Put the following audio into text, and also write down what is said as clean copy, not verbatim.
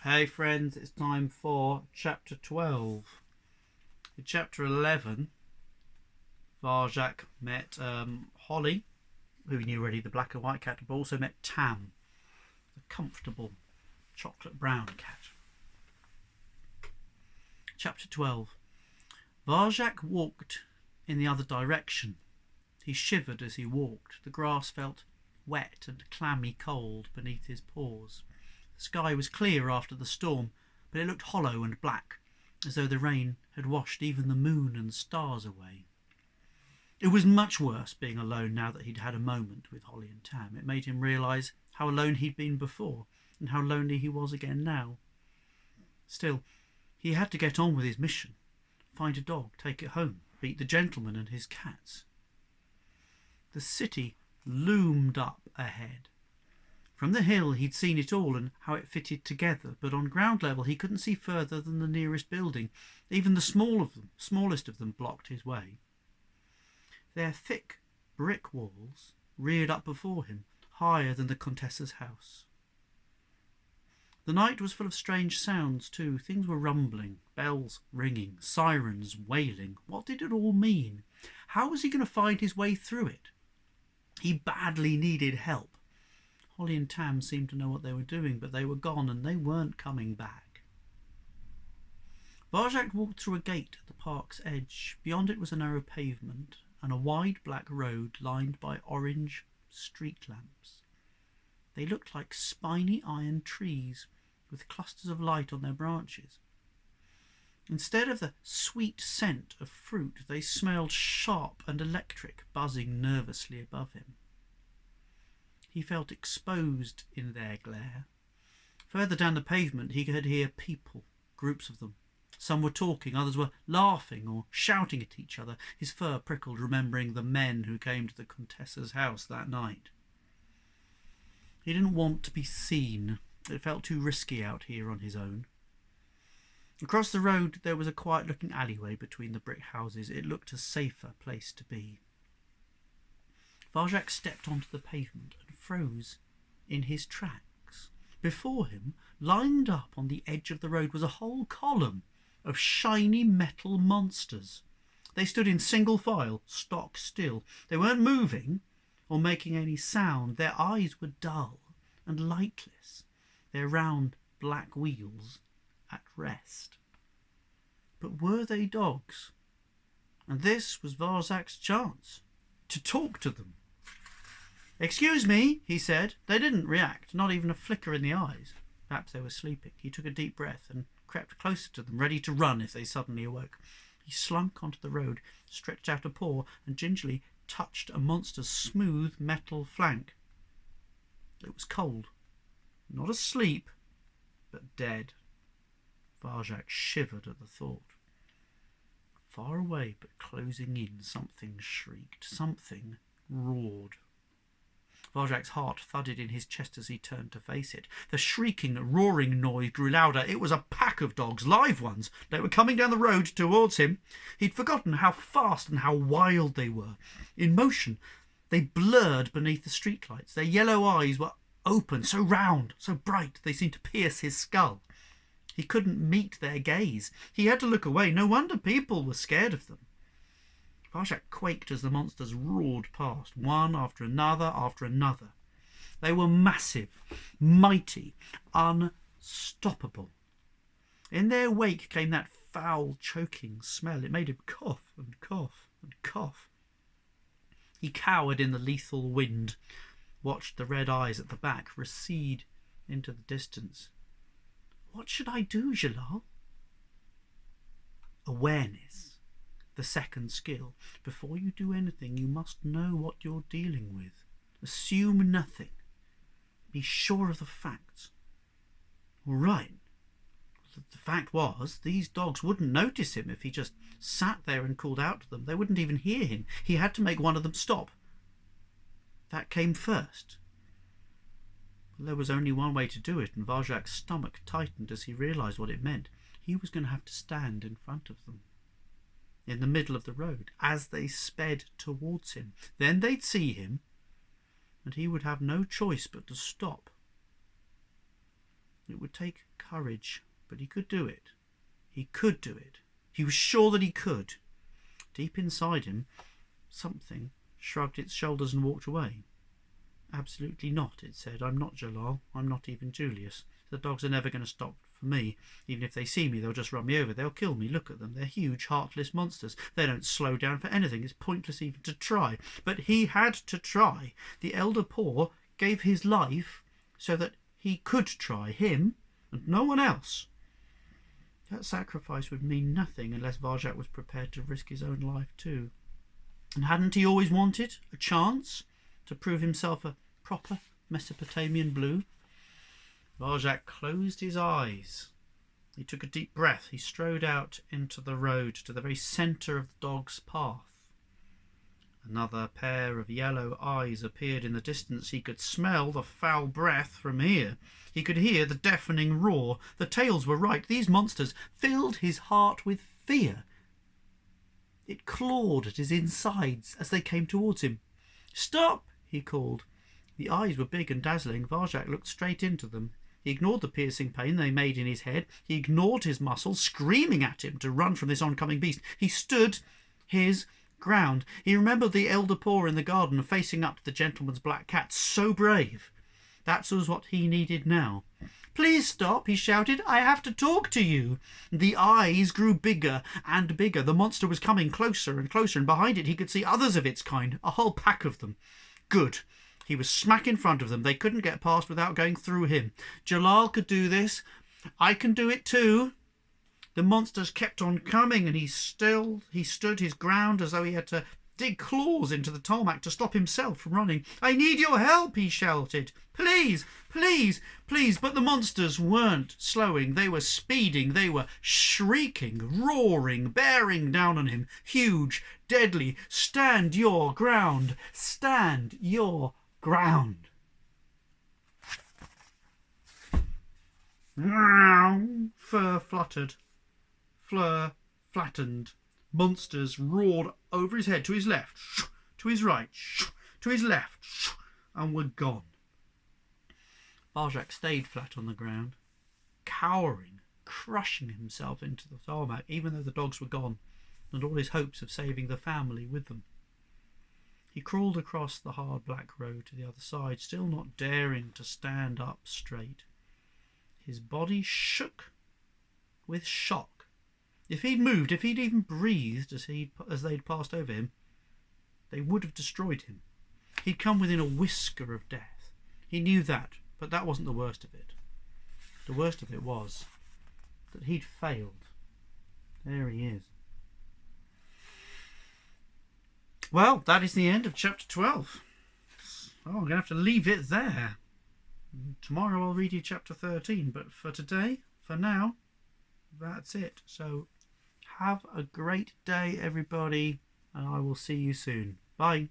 Hey friends, it's time for chapter 12. In chapter 11, Varjak met Holly, who he knew already, the black and white cat, but also met Tam, the comfortable chocolate brown cat. Chapter 12. Varjak walked in the other direction. He shivered as he walked. The grass felt wet and clammy cold beneath his paws. The sky was clear after the storm, but it looked hollow and black, as though the rain had washed even the moon and stars away. It was much worse being alone now that he'd had a moment with Holly and Tam. It made him realise how alone he'd been before, and how lonely he was again now. Still, he had to get on with his mission. Find a dog, take it home, beat the gentleman and his cats. The city loomed up ahead. From the hill he'd seen it all and how it fitted together, but on ground level he couldn't see further than the nearest building. Even the smallest of them blocked his way. Their thick brick walls reared up before him, higher than the Contessa's house. The night was full of strange sounds too. Things were rumbling, bells ringing, sirens wailing. What did it all mean? How was he going to find his way through it? He badly needed help. Holly and Tam seemed to know what they were doing, but they were gone and they weren't coming back. Varjak walked through a gate at the park's edge. Beyond it was a narrow pavement and a wide black road lined by orange street lamps. They looked like spiny iron trees with clusters of light on their branches. Instead of the sweet scent of fruit, they smelled sharp and electric, buzzing nervously above him. He felt exposed in their glare. Further down the pavement he could hear people, groups of them. Some were talking, others were laughing or shouting at each other. His fur prickled, remembering the men who came to the Contessa's house that night. He didn't want to be seen. It felt too risky out here on his own. Across the road there was a quiet-looking alleyway between the brick houses. It looked a safer place to be. Varjak stepped onto the pavement and froze in his tracks. Before him, lined up on the edge of the road, was a whole column of shiny metal monsters. They stood in single file, stock still. They weren't moving or making any sound. Their eyes were dull and lightless, their round black wheels at rest. But were they dogs? And this was Varjak's chance to talk to them. "Excuse me," he said. They didn't react, not even a flicker in the eyes. Perhaps they were sleeping. He took a deep breath and crept closer to them, ready to run if they suddenly awoke. He slunk onto the road, stretched out a paw, and gingerly touched a monster's smooth metal flank. It was cold. Not asleep, but dead. Varjak shivered at the thought. Far away, but closing in, something shrieked. Something roared. Varjak's heart thudded in his chest as he turned to face it. The shrieking, roaring noise grew louder. It was a pack of dogs, live ones. They were coming down the road towards him. He'd forgotten how fast and how wild they were. In motion, they blurred beneath the streetlights. Their yellow eyes were open, so round, so bright, they seemed to pierce his skull. He couldn't meet their gaze. He had to look away. No wonder people were scared of them. Varjak quaked as the monsters roared past, one after another after another. They were massive, mighty, unstoppable. In their wake came that foul, choking smell. It made him cough and cough and cough. He cowered in the lethal wind, watched the red eyes at the back recede into the distance. What should I do, Jalal? Awareness. The second skill. Before you do anything, you must know what you're dealing with. Assume nothing. Be sure of the facts. All right. The fact was, these dogs wouldn't notice him if he just sat there and called out to them. They wouldn't even hear him. He had to make one of them stop. That came first. But there was only one way to do it, and Varjak's stomach tightened as he realised what it meant. He was going to have to stand in front of them, in the middle of the road, as they sped towards him. Then they'd see him, and he would have no choice but to stop. It would take courage, but he could do it. He could do it. He was sure that he could. Deep inside him, something shrugged its shoulders and walked away. Absolutely not, it said. I'm not Jalal. I'm not even Julius. The dogs are never going to stop for me. Even if they see me, they'll just run me over. They'll kill me. Look at them. They're huge, heartless monsters. They don't slow down for anything. It's pointless even to try. But he had to try. The elder Paw gave his life so that he could try, him and no one else. That sacrifice would mean nothing unless Varjak was prepared to risk his own life too. And hadn't he always wanted a chance to prove himself a proper Mesopotamian blue? Varjak closed his eyes. He took a deep breath. He strode out into the road to the very centre of the dog's path. Another pair of yellow eyes appeared in the distance. He could smell the foul breath from here. He could hear the deafening roar. The tales were right. These monsters filled his heart with fear. It clawed at his insides as they came towards him. "Stop!" he called. The eyes were big and dazzling. Varjak looked straight into them. He ignored the piercing pain they made in his head. He ignored his muscles, screaming at him to run from this oncoming beast. He stood his ground. He remembered the elder Paw in the garden facing up to the gentleman's black cat. So brave. That was what he needed now. "Please stop," he shouted. "I have to talk to you." The eyes grew bigger and bigger. The monster was coming closer and closer, and behind it he could see others of its kind, a whole pack of them. Good. He was smack in front of them. They couldn't get past without going through him. Jalal could do this. I can do it too. The monsters kept on coming, and he stood his ground as though he had to dig claws into the tarmac to stop himself from running. "I need your help," he shouted. "Please, please, please." But the monsters weren't slowing. They were speeding. They were shrieking, roaring, bearing down on him. Huge, deadly. Stand your ground. Stand your ground. Fur fluttered. Fleur flattened. Monsters roared over his head, to his left, to his right, to his left, and were gone. Varjak stayed flat on the ground, cowering, crushing himself into the tarmac, even though the dogs were gone, and all his hopes of saving the family with them. He crawled across the hard black road to the other side, still not daring to stand up straight. His body shook with shock. If he'd moved, if he'd even breathed as they'd passed over him, they would have destroyed him. He'd come within a whisker of death. He knew that, but that wasn't the worst of it. The worst of it was that he'd failed. There he is. Well, that is the end of chapter 12. Oh, I'm going to have to leave it there. Tomorrow I'll read you chapter 13, but for today, for now, that's it. So have a great day, everybody, and I will see you soon. Bye.